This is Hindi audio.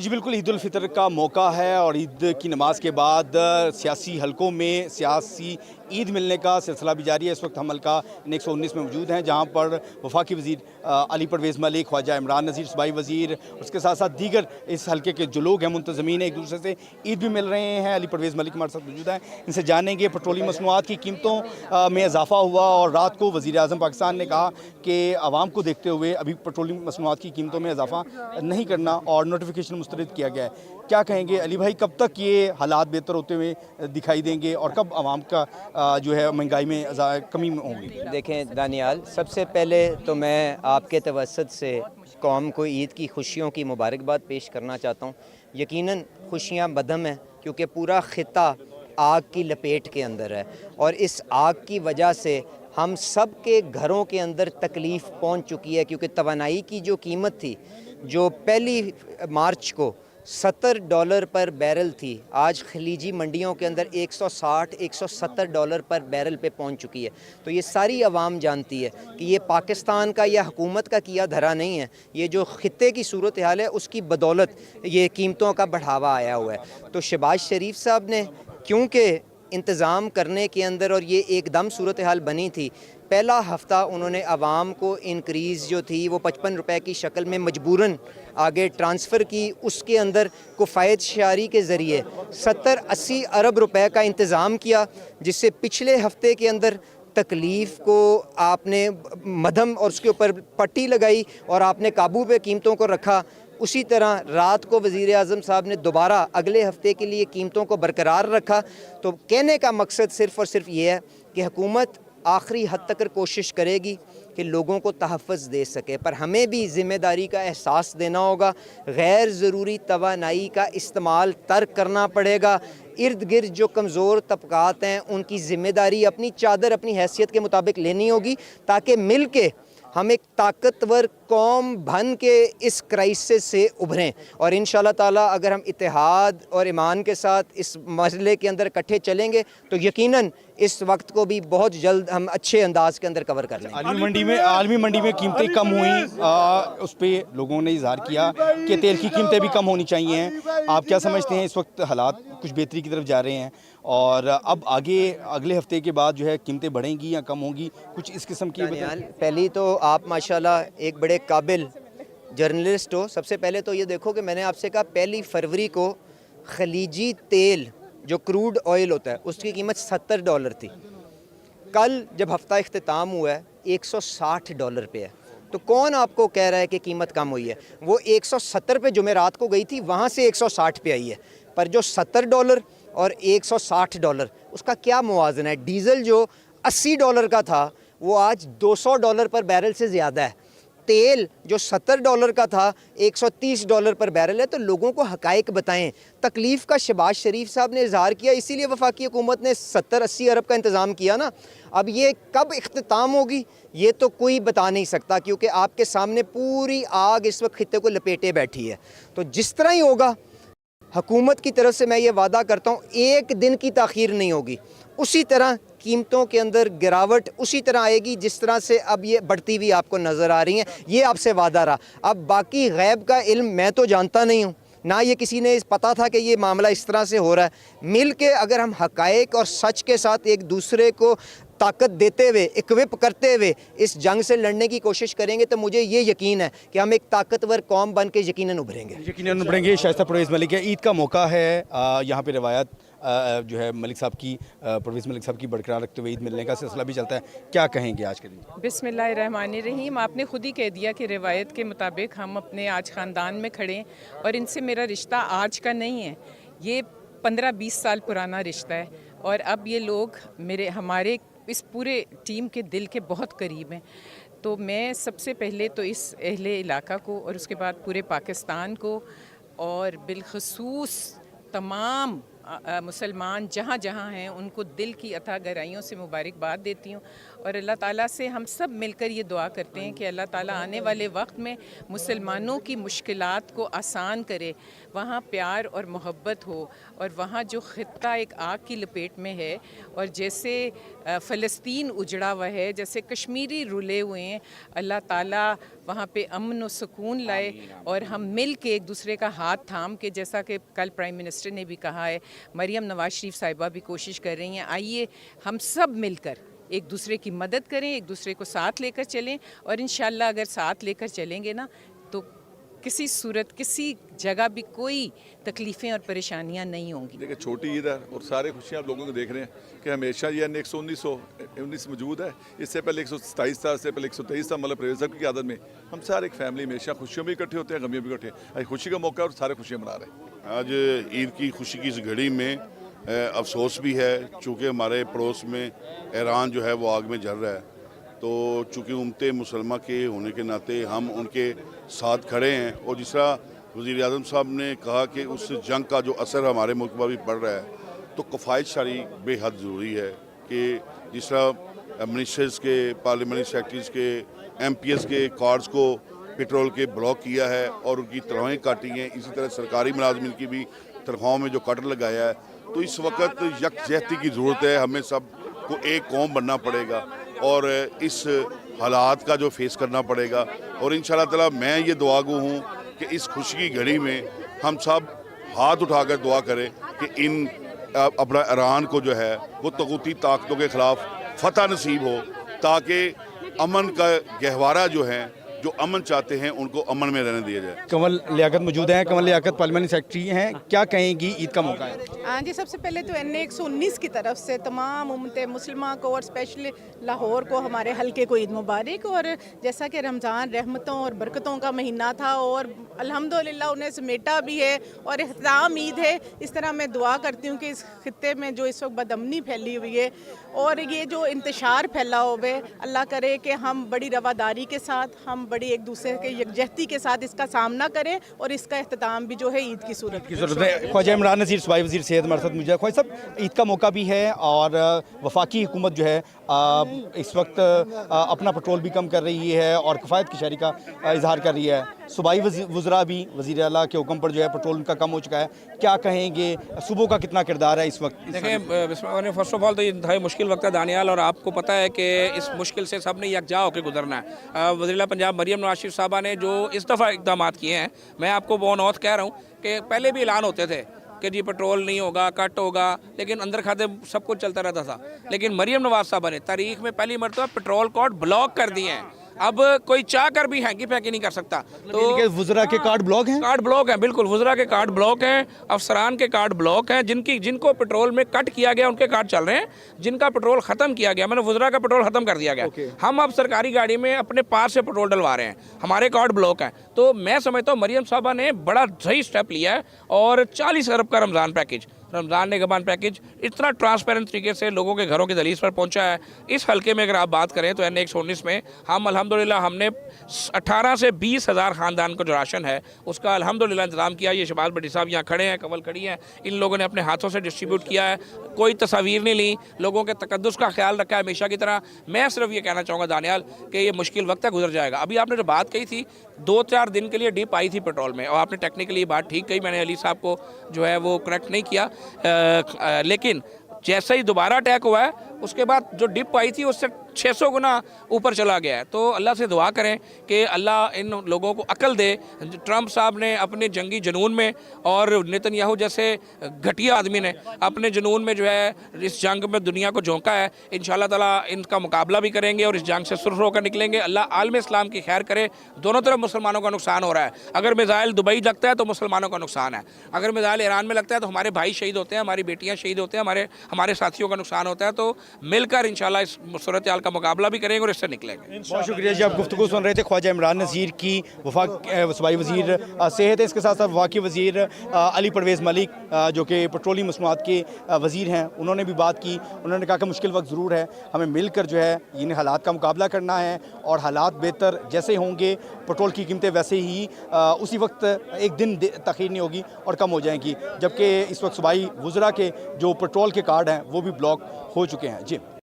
जी बिल्कुल, ईद उल फितर का मौका है और ईद की नमाज के बाद सियासी हलकों में सियासी ईद मिलने का सिलसिला भी जारी है। इस वक्त हम हल्का 119 में मौजूद हैं, जहां पर वफाकी वज़ीर अली परवेज़ मलिक, ख्वाजा इमरान नज़ीर सूबाई वज़ीर, उसके साथ साथ दीगर इस हल्के के जो लोग हैं मुंतज़मीन एक दूसरे से ईद भी मिल रहे हैं। अली परवेज़ मलिक हमारे साथ मौजूद हैं, इनसे जानेंगे पेट्रोलियम मसनूआत की कीमतों में इजाफा हुआ और रात को वज़ीर आज़म पाकिस्तान ने कहा कि आवाम को देखते हुए अभी पेट्रोलियम मसनूआत की कीमतों में इजाफा नहीं करना और नोटिफिकेशन मुस्तरद किया गया है। क्या कहेंगे अली भाई, कब तक ये हालात बेहतर होते हुए दिखाई देंगे और कब आवाम का जो है महंगाई में कमी होगी? देखें दानियाल, सबसे पहले तो मैं आपके तवस्सुत से कौम को ईद की खुशियों की मुबारकबाद पेश करना चाहता हूँ। यकीनन खुशियाँ बदम हैं क्योंकि पूरा खिता आग की लपेट के अंदर है और इस आग की वजह से हम सब के घरों के अंदर तकलीफ़ पहुँच चुकी है, क्योंकि तवानाई की जो कीमत थी जो पहली मार्च को $70 पर बैरल थी, आज खलीजी मंडियों के अंदर $160-170 पर बैरल पे पहुंच चुकी है। तो ये सारी आवाम जानती है कि ये पाकिस्तान का या हुकूमत का किया धरा नहीं है, ये जो खित्ते की सूरत हाल है उसकी बदौलत ये कीमतों का बढ़ावा आया हुआ है। तो शहबाज शरीफ साहब ने क्योंकि इंतज़ाम करने के अंदर और ये एकदम सूरत हाल बनी थी, पहला हफ़्ता उन्होंने आवाम को इंक्रीज़ जो थी वो 55 रुपए की शक्ल में मजबूरन आगे ट्रांसफ़र की। उसके अंदर कुफ़ायत शारी के ज़रिए 70-80 अरब रुपए का इंतज़ाम किया, जिससे पिछले हफ्ते के अंदर तकलीफ़ को आपने मद्धम और उसके ऊपर पट्टी लगाई और आपने काबू पे कीमतों को रखा। उसी तरह रात को वज़ीर आज़म साहब ने दोबारा अगले हफ्ते के लिए कीमतों को बरकरार रखा। तो कहने का मकसद सिर्फ़ और सिर्फ ये है कि हुकूमत आखिरी हद तक कोशिश करेगी कि लोगों को तहफ़्फ़ुज़ दे सके, पर हमें भी ज़िम्मेदारी का एहसास देना होगा। गैर ज़रूरी तवानाई का इस्तेमाल तर्क करना पड़ेगा। इर्द गिर्द जो कमज़ोर तबक़ात हैं उनकी ज़िम्मेदारी अपनी चादर अपनी हैसियत के मुताबिक लेनी होगी, ताकि मिल के हम एक ताकतवर कौम बन के इस क्राइसिस से उभरें। और इंशाअल्लाह ताला अगर हम इत्तेहाद और ईमान के साथ इस मसले के अंदर इकट्ठे चलेंगे तो यकीनन इस वक्त को भी बहुत जल्द हम अच्छे अंदाज के अंदर कवर कर लेंगे। आलमी मंडी में कीमतें कम हुई, उस पर लोगों ने इजहार किया कि तेल की कीमतें भी कम होनी चाहिए। आप क्या समझते हैं, इस वक्त हालात कुछ बेहतरी की तरफ जा रहे हैं और अब आगे अगले हफ्ते के बाद जो है कीमतें बढ़ेंगी या कम होंगी, कुछ इस किस्म की? पहली तो आप माशाल्लाह एक बड़े काबिल जर्नलिस्ट हो। सबसे पहले तो ये देखो कि मैंने आपसे कहा 1 फरवरी को खलीजी तेल जो क्रूड ऑयल होता है उसकी कीमत $70 थी। कल जब हफ्ता इख्तिताम हुआ है $160 पे है। तो कौन आपको कह रहा है कि कीमत कम हुई है? वो 170 पे जो मैं रात को गई थी वहाँ से 160 पे आई है, पर जो $70 और $160 उसका क्या मुवाज़ना है? डीज़ल जो $80 का था वो आज $200 पर बैरल से ज़्यादा है। तेल जो $70 का था $130 पर बैरल है। तो लोगों को हकायक बताएं। तकलीफ़ का शहबाज शरीफ साहब ने इजहार किया, इसीलिए वफाकी हुकूमत ने 70-80 अरब का इंतज़ाम किया ना। अब ये कब इख्तिताम होगी ये तो कोई बता नहीं सकता, क्योंकि आपके सामने पूरी आग इस वक्त खित्ते को लपेटे बैठी है। तो जिस तरह ही होगा हुकूमत की तरफ से मैं ये वादा करता हूँ एक दिन की ताख़ीर नहीं होगी। उसी तरह कीमतों के अंदर गिरावट उसी तरह आएगी जिस तरह से अब ये बढ़ती हुई आपको नज़र आ रही हैं। ये आपसे वादा रहा। अब बाकी गैब का इल्म मैं तो जानता नहीं हूँ, ना ये किसी ने पता था कि ये मामला इस तरह से हो रहा है। मिल के अगर हम हकायक और सच के साथ एक दूसरे को ताकत देते हुए इक्विप करते हुए इस जंग से लड़ने की कोशिश करेंगे तो मुझे ये यकीन है कि हम एक ताकतवर कौम बन के यकीनन उभरेंगे। शाइस्ता परवेज़ मलिक है, ईद का मौका है, यहाँ पे रिवायत जो है मलिक साहब की, परवेज़ मलिक साहब की बरकरार रखते हुए ईद मिलने का सिलसिला भी चलता है। क्या कहेंगे आज के दिन? बिस्मिल्लाहिर्रहमानिर्रहीम। आपने खुद ही कह दिया कि रिवायत के मुताबिक हम अपने आज ख़ानदान में खड़े हैं और इनसे मेरा रिश्ता आज का नहीं है, ये 15-20 साल पुराना रिश्ता है। और अब ये लोग हमारे इस पूरे टीम के दिल के बहुत करीब हैं। तो मैं सबसे पहले तो इस अहले इलाका को और उसके बाद पूरे पाकिस्तान को और बिलखसूस तमाम मुसलमान जहाँ जहाँ हैं उनको दिल की अथाह गहराइयों से मुबारकबाद देती हूँ और अल्लाह ताला से हम सब मिलकर ये दुआ करते हैं कि अल्लाह ताला आने वाले वक्त में मुसलमानों की मुश्किलात को आसान करे, वहाँ प्यार और मोहब्बत हो और वहाँ जो ख़ित्ता एक आग की लपेट में है और जैसे फ़लस्तीन उजड़ा हुआ है, जैसे कश्मीरी रुले हुए हैं, अल्लाह ताला वहाँ पे अमन और सुकून लाए और हम मिल के एक दूसरे का हाथ थाम के, जैसा कि कल प्राइम मिनिस्टर ने भी कहा है, मरियम नवाज शरीफ साहिबा भी कोशिश कर रही हैं, आइए हम सब मिलकर एक दूसरे की मदद करें, एक दूसरे को साथ लेकर चलें और इंशाल्लाह अगर साथ लेकर चलेंगे ना तो किसी सूरत किसी जगह भी कोई तकलीफ़ें और परेशानियां नहीं होंगी। देखिए छोटी ईद है और सारे खुशियाँ आप लोगों को देख रहे हैं कि हमेशा ये 119 मौजूद है। इससे पहले 127 था, इससे पहले 123 था, मतलब परवेज़ साहब की आदत में हम सारे एक फैमिली हमेशा खुशियों में इकट्ठे होते हैं, गमियों में इकट्ठे हैं। आज खुशी का मौका है और सारे खुशियाँ मना रहे हैं। आज ईद की खुशी की इस घड़ी में अफसोस भी है चूँकि हमारे पड़ोस में ईरान जो है वो आग में जल रहा है, तो चूँकि उम्मते मुसलमान के होने के नाते हम उनके साथ खड़े हैं। और जिस तरह वज़ीर आज़म साहब ने कहा कि उस जंग का जो असर हमारे मुल्क पर भी पड़ रहा है, तो कफ़ायत शारी बेहद ज़रूरी है कि जिस तरह मिनिस्टर्स के, पार्लियामेंट्री सेक्रेटरीज़ के, MPs के कार्ड्स को पेट्रोल के ब्लॉक किया है और उनकी तनख्वाहें काटी हैं, इसी तरह सरकारी मुलाजमिन की भी तनख्वाहों में जो कटर लगाया है, तो इस वक्त यकजहती की ज़रूरत है। हमें सब को एक कौम बनना पड़ेगा और इस हालात का जो फेस करना पड़ेगा। और इंशाअल्लाह ताला मैं ये दुआगो हूँ कि इस खुशी की घड़ी में हम सब हाथ उठाकर दुआ करें कि इन अपना ईरान को जो है वो तगूती ताकतों के ख़िलाफ़ फतह नसीब हो, ताकि अमन का गहवारा जो है, जो अमन चाहते हैं उनको अमन में रहने दिया जाए। कंवल लियाकत मौजूद हैं। कंवल लियाकत पार्लियामेंट्री सेक्रेटरी हैं, क्या कहेंगी, ईद का मौका है? हाँ जी, सबसे पहले तो NA 119 की तरफ से तमाम उम्मत मुसलमान को और स्पेशली लाहौर को, हमारे हल्के को ईद मुबारक। और जैसा कि रमज़ान रहमतों और बरकतों का महीना था और अल्हम्दुलिल्लाह उन्हें समेटा भी है और इख्तिताम ईद है। इस तरह मैं दुआ करती हूँ कि इस खित्ते में जो इस वक्त बदअमनी फैली हुई है और ये जो इंतशार फैला हुआ है, अल्लाह करे कि हम बड़ी रवादारी के साथ, हम बड़ी एक दूसरे के यकजहती के साथ इसका सामना करें और इसका इख्तिताम भी जो है ईद की सूरत है। ख्वाजा इमरान नज़ीर सूबाई वज़ीर सेहत हमारे साथ मौजूद है। ख्वाजा साहब, ईद का मौका भी है और वफाकी हुकूमत जो है इस वक्त अपना पेट्रोल भी कम कर रही है और किफ़ायत की शहरी का इजहार कर रही है। सूबाई वज़रा भी वज़ीर आला के हुक्म पर जो है पेट्रोल उनका कम हो चुका है, क्या कहेंगे, सुबह का कितना किरदार है इस वक्त? देखें, फर्स्ट ऑफ ऑल तो ये इंतहाई मुश्किल वक्त है दानियाल, और आपको पता है कि इस मुश्किल से सब ने यकजा होकर गुजरना है। वज़ीर पंजाब मरियम नवाज शरीफ साहबा ने जो इस दफ़ा इक़दाम किए हैं, मैं आपको बहुत कह रहा हूँ कि पहले भी ऐलान होते थे कि जी पेट्रोल नहीं होगा, कट होगा, लेकिन अंदर खाते सब कुछ चलता रहता था। लेकिन मरियम नवाज साहबा ने तारीख में पहली मरतबा पेट्रोल कार्ड ब्लॉक कर दिए हैं। अब कोई चाह कर भी हैंकी फैंकी नहीं कर सकता। तो वज़रा के कार्ड ब्लॉक हैं? कार्ड ब्लॉक हैं, बिल्कुल वज़रा के कार्ड ब्लॉक हैं, अफसरान के कार्ड ब्लॉक हैं। जिनको पेट्रोल में कट किया गया उनके कार्ड चल रहे हैं, जिनका पेट्रोल ख़त्म किया गया, मैंने वज़रा का पेट्रोल ख़त्म कर दिया गया, हम अब सरकारी गाड़ी में अपने पास से पेट्रोल डलवा रहे हैं, हमारे कार्ड ब्लॉक हैं। तो मैं समझता हूँ मरियम साहबा ने बड़ा सही स्टेप लिया है और 40 अरब का रमज़ान निगहबान पैकेज इतना ट्रांसपेरेंट तरीके से लोगों के घरों की दहलीज पर पहुंचा है। इस हल्के में अगर आप बात करें तो NA 119 में हम अल्हम्दुलिल्लाह हमने 18 से 20 हज़ार ख़ानदान को जो राशन है उसका अल्हम्दुलिल्लाह इंतज़ाम किया। ये शहबाज भट्टी साहब यहाँ खड़े हैं, कंवल खड़ी हैं, इन लोगों ने अपने हाथों से डिस्ट्रीब्यूट किया है, कोई तस्वीर नहीं ली, लोगों के तकद्दुस का ख्याल रखा है हमेशा की तरह। मैं सिर्फ ये कहना चाहूँगा दानियाल कि ये मुश्किल वक्त है, गुजर जाएगा। अभी आपने जो बात कही थी 2-4 दिन के लिए डिप आई थी पेट्रोल में, और आपने टेक्निकली बात ठीक कही, मैंने अली साहब को जो है वो करेक्ट नहीं किया, लेकिन जैसे ही दोबारा अटैक हुआ है उसके बाद जो डिप आई थी उससे 600 गुना ऊपर चला गया है। तो अल्लाह से दुआ करें कि अल्लाह इन लोगों को अकल दे। ट्रंप साहब ने अपने जंगी जुनून में और नेतन्याहू जैसे घटिया आदमी ने अपने जुनून में जो है इस जंग में दुनिया को झोंका है। इंशाअल्लाह ताला इनका मुकाबला भी करेंगे और इस जंग से सुरख होकर निकलेंगे। अल्लाह आलम इस्लाम की खैर करे। दोनों तरफ मुसलमानों का नुकसान हो रहा है। अगर मिसाइल दुबई लगता है तो मुसलमानों का नुकसान है, अगर मिसाइल ईरान में लगता है तो हमारे भाई शहीद होते हैं, हमारी बेटियाँ शहीद होते हैं, हमारे साथियों का नुकसान होता है। तो मिलकर इंशाल्लाह इस सूरत हाल का मुकाबला भी करेंगे और इससे निकलेंगे। बहुत शुक्रिया जी। आप गुफ्तगू सुन रहे थे ख्वाजा इमरान नज़ीर की, वफाक सूबाई वज़ीर सेहत है, इसके साथ साथ वफाकी वज़ीर अली परवेज़ मलिक जो कि पेट्रोलियम मसनूआत के वज़ीर हैं, उन्होंने भी बात की। उन्होंने कहा कि मुश्किल वक्त ज़रूर है, हमें मिलकर जो है इन हालात का मुकाबला करना है और हालात बेहतर जैसे होंगे पेट्रोल की कीमतें वैसे ही उसी वक्त एक दिन तख़ीर नहीं होगी और कम हो जाएंगी, जबकि इस वक्त सूबाई वज़रा के जो पेट्रोल के कार्ड हैं वो भी ब्लॉक हो चुके हैं। जी।